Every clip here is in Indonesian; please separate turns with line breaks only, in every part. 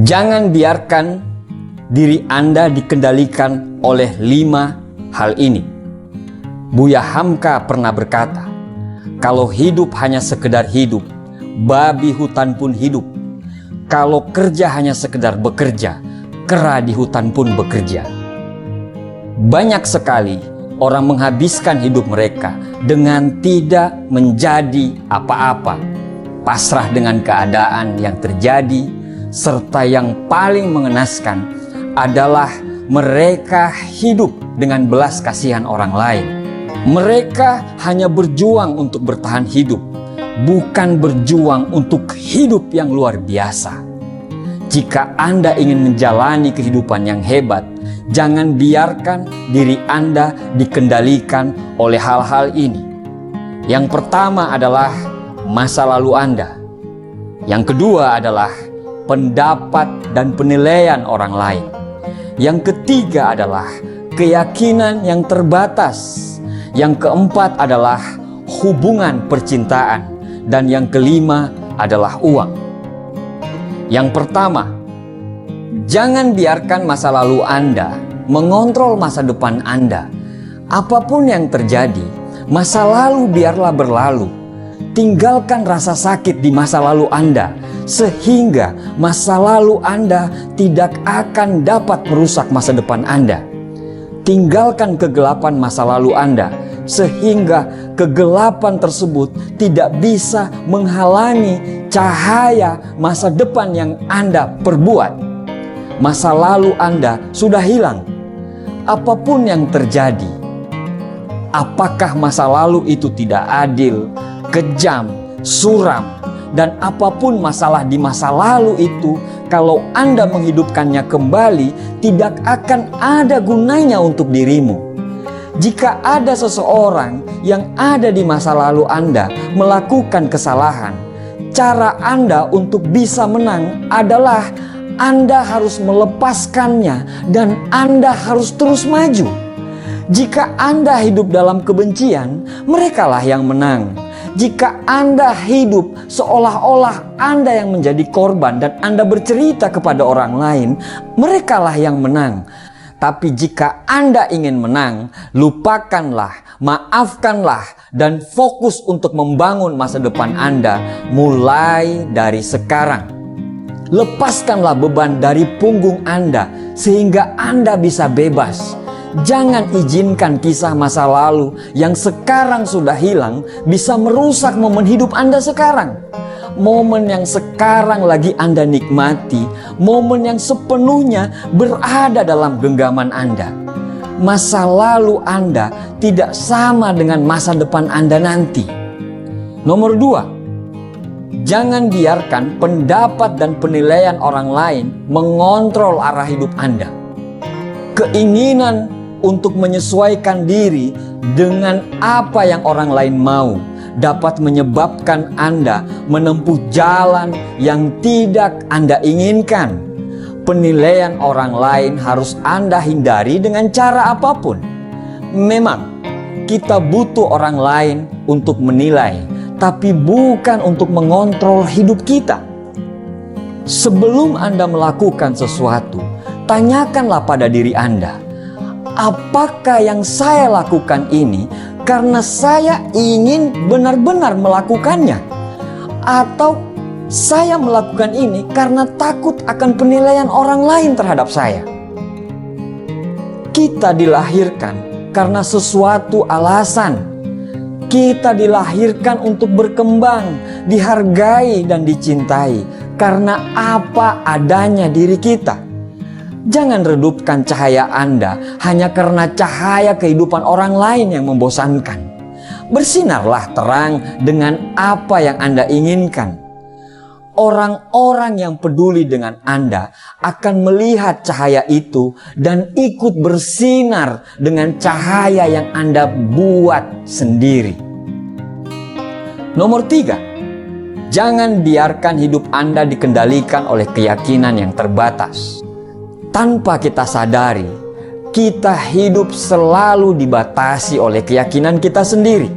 Jangan biarkan diri Anda dikendalikan oleh 5 hal ini. Buya Hamka pernah berkata, kalau hidup hanya sekedar hidup, babi hutan pun hidup. Kalau kerja hanya sekedar bekerja, kera di hutan pun bekerja. Banyak sekali orang menghabiskan hidup mereka dengan tidak menjadi apa-apa, pasrah dengan keadaan yang terjadi, serta yang paling mengenaskan adalah mereka hidup dengan belas kasihan orang lain. Mereka hanya berjuang untuk bertahan hidup, bukan berjuang untuk hidup yang luar biasa. Jika Anda ingin menjalani kehidupan yang hebat, jangan biarkan diri Anda dikendalikan oleh hal-hal ini. Yang pertama adalah masa lalu Anda. Yang kedua adalah pendapat dan penilaian orang lain. Yang ketiga adalah keyakinan yang terbatas. Yang keempat adalah hubungan percintaan. Dan yang kelima adalah uang. Yang pertama, jangan biarkan masa lalu Anda mengontrol masa depan Anda. Apapun yang terjadi, masa lalu biarlah berlalu. Tinggalkan rasa sakit di masa lalu Anda, sehingga masa lalu Anda tidak akan dapat merusak masa depan Anda. Tinggalkan kegelapan masa lalu Anda, sehingga kegelapan tersebut tidak bisa menghalangi cahaya masa depan yang Anda perbuat. Masa lalu Anda sudah hilang. Apapun yang terjadi, apakah masa lalu itu tidak adil, kejam, suram, dan apapun masalah di masa lalu itu, kalau Anda menghidupkannya kembali, tidak akan ada gunanya untuk dirimu. Jika ada seseorang yang ada di masa lalu Anda melakukan kesalahan, cara Anda untuk bisa menang adalah Anda harus melepaskannya dan Anda harus terus maju. Jika Anda hidup dalam kebencian, merekalah yang menang. Jika Anda hidup seolah-olah Anda yang menjadi korban dan Anda bercerita kepada orang lain, merekalah yang menang. Tapi jika Anda ingin menang, lupakanlah, maafkanlah, dan fokus untuk membangun masa depan Anda mulai dari sekarang. Lepaskanlah beban dari punggung Anda sehingga Anda bisa bebas. Jangan izinkan kisah masa lalu yang sekarang sudah hilang bisa merusak momen hidup Anda sekarang. Momen yang sekarang lagi Anda nikmati, momen yang sepenuhnya berada dalam genggaman Anda. Masa lalu Anda tidak sama dengan masa depan Anda nanti. Nomor 2, jangan biarkan pendapat dan penilaian orang lain mengontrol arah hidup Anda. Keinginan untuk menyesuaikan diri dengan apa yang orang lain mau dapat menyebabkan Anda menempuh jalan yang tidak Anda inginkan. Penilaian orang lain harus Anda hindari dengan cara apapun. Memang kita butuh orang lain untuk menilai, tapi bukan untuk mengontrol hidup kita. Sebelum Anda melakukan sesuatu, tanyakanlah pada diri Anda, apakah yang saya lakukan ini karena saya ingin benar-benar melakukannya, atau saya melakukan ini karena takut akan penilaian orang lain terhadap saya? Kita dilahirkan karena sesuatu alasan. Kita dilahirkan untuk berkembang, dihargai dan dicintai karena apa adanya diri kita. Jangan redupkan cahaya Anda hanya karena cahaya kehidupan orang lain yang membosankan. Bersinarlah terang dengan apa yang Anda inginkan. Orang-orang yang peduli dengan Anda akan melihat cahaya itu dan ikut bersinar dengan cahaya yang Anda buat sendiri. Nomor 3, jangan biarkan hidup Anda dikendalikan oleh keyakinan yang terbatas. Tanpa kita sadari, kita hidup selalu dibatasi oleh keyakinan kita sendiri.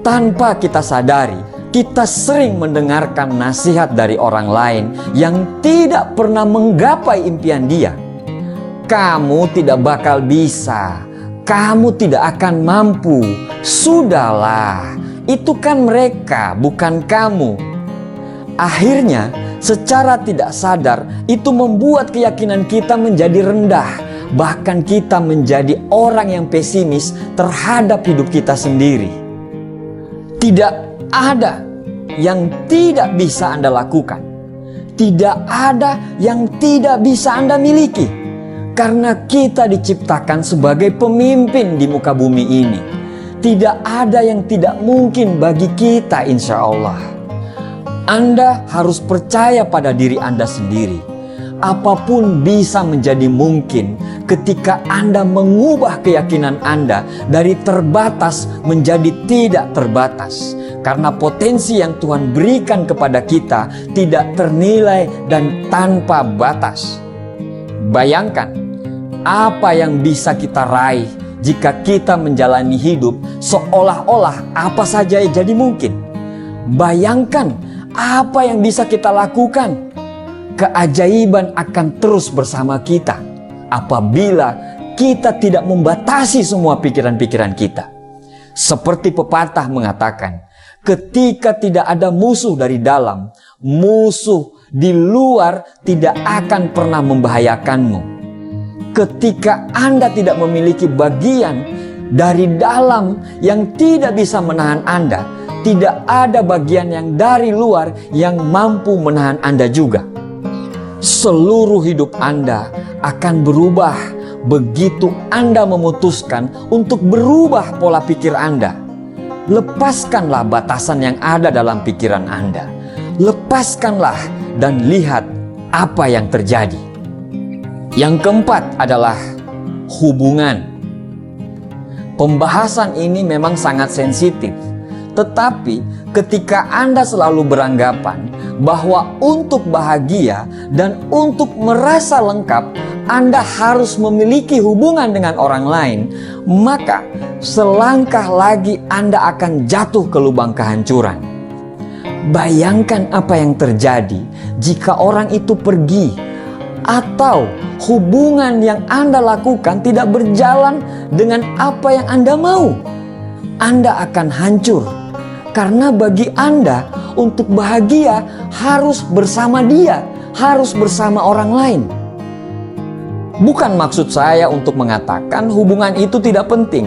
Tanpa kita sadari, Kita sering mendengarkan nasihat dari orang lain yang tidak pernah menggapai impian dia. Kamu tidak bakal bisa, kamu tidak akan mampu. Sudahlah, itu kan mereka, bukan kamu. Akhirnya, secara tidak sadar, itu membuat keyakinan kita menjadi rendah. Bahkan kita menjadi orang yang pesimis terhadap hidup kita sendiri. Tidak ada yang tidak bisa Anda lakukan. Tidak ada yang tidak bisa Anda miliki. Karena kita diciptakan sebagai pemimpin di muka bumi ini. Tidak ada yang tidak mungkin bagi kita, insya Allah. Anda harus percaya pada diri Anda sendiri. Apapun bisa menjadi mungkin ketika Anda mengubah keyakinan Anda dari terbatas menjadi tidak terbatas. Karena potensi yang Tuhan berikan kepada kita tidak ternilai dan tanpa batas. Bayangkan apa yang bisa kita raih jika kita menjalani hidup seolah-olah apa saja jadi mungkin. Bayangkan apa yang bisa kita lakukan. Keajaiban akan terus bersama kita apabila kita tidak membatasi semua pikiran-pikiran kita. Seperti pepatah mengatakan, ketika tidak ada musuh dari dalam, musuh di luar tidak akan pernah membahayakanmu. Ketika Anda tidak memiliki bagian dari dalam yang tidak bisa menahan Anda, tidak ada bagian yang dari luar yang mampu menahan Anda juga. Seluruh hidup Anda akan berubah begitu Anda memutuskan untuk berubah pola pikir Anda. Lepaskanlah batasan yang ada dalam pikiran Anda. Lepaskanlah dan lihat apa yang terjadi. Yang keempat adalah hubungan. Pembahasan ini memang sangat sensitif. Tetapi ketika Anda selalu beranggapan bahwa untuk bahagia dan untuk merasa lengkap Anda harus memiliki hubungan dengan orang lain, maka selangkah lagi Anda akan jatuh ke lubang kehancuran. Bayangkan apa yang terjadi jika orang itu pergi atau hubungan yang Anda lakukan tidak berjalan dengan apa yang Anda mau. Anda akan hancur. Karena bagi Anda untuk bahagia harus bersama dia, harus bersama orang lain. Bukan maksud saya untuk mengatakan hubungan itu tidak penting.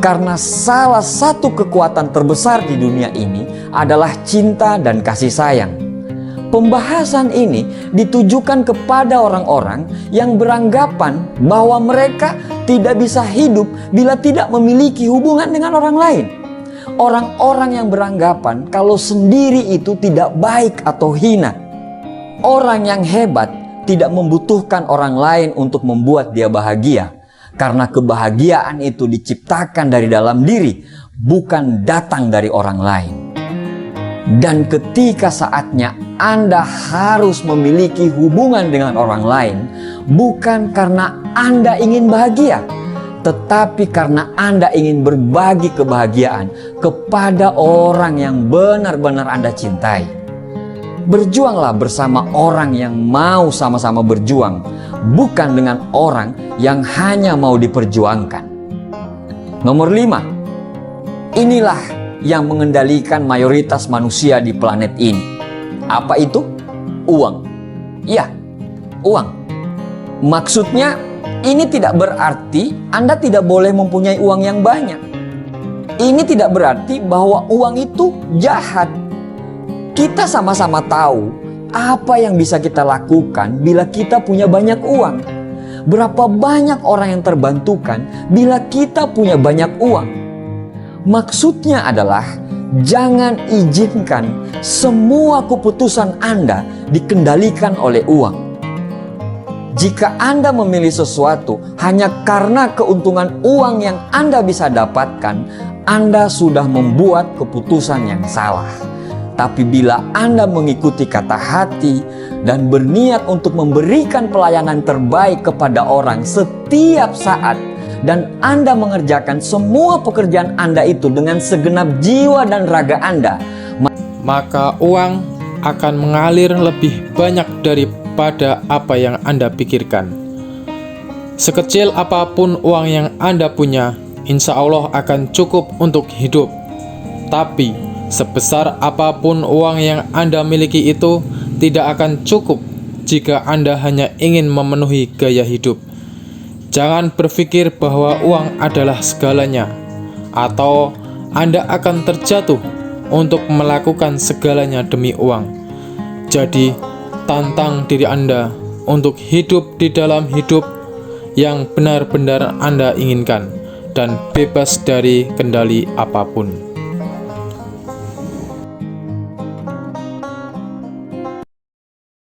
Karena salah satu kekuatan terbesar di dunia ini adalah cinta dan kasih sayang. Pembahasan ini ditujukan kepada orang-orang yang beranggapan bahwa mereka tidak bisa hidup bila tidak memiliki hubungan dengan orang lain. Orang-orang yang beranggapan kalau sendiri itu tidak baik atau hina. Orang yang hebat tidak membutuhkan orang lain untuk membuat dia bahagia. Karena kebahagiaan itu diciptakan dari dalam diri, bukan datang dari orang lain. Dan ketika saatnya Anda harus memiliki hubungan dengan orang lain, bukan karena Anda ingin bahagia, tetapi karena Anda ingin berbagi kebahagiaan kepada orang yang benar-benar Anda cintai. Berjuanglah bersama orang yang mau sama-sama berjuang, bukan dengan orang yang hanya mau diperjuangkan. Nomor 5, inilah yang mengendalikan mayoritas manusia di planet ini. Apa itu? Uang. Ya, uang. Maksudnya, ini tidak berarti Anda tidak boleh mempunyai uang yang banyak. Ini tidak berarti bahwa uang itu jahat. Kita sama-sama tahu apa yang bisa kita lakukan bila kita punya banyak uang. Berapa banyak orang yang terbantukan bila kita punya banyak uang. Maksudnya adalah jangan izinkan semua keputusan Anda dikendalikan oleh uang. Jika Anda memilih sesuatu hanya karena keuntungan uang yang Anda bisa dapatkan, Anda sudah membuat keputusan yang salah. Tapi bila Anda mengikuti kata hati dan berniat untuk memberikan pelayanan terbaik kepada orang setiap saat, dan Anda mengerjakan semua pekerjaan Anda itu dengan segenap jiwa dan raga Anda,
maka uang akan mengalir lebih banyak daripada apa yang Anda pikirkan. Sekecil apapun uang yang Anda punya, insya Allah akan cukup untuk hidup. Tapi, sebesar apapun uang yang Anda miliki itu tidak akan cukup jika Anda hanya ingin memenuhi gaya hidup. Jangan berpikir bahwa uang adalah segalanya, atau Anda akan terjatuh untuk melakukan segalanya demi uang. Jadi, tantang diri Anda untuk hidup di dalam hidup yang benar-benar Anda inginkan dan bebas dari kendali apapun.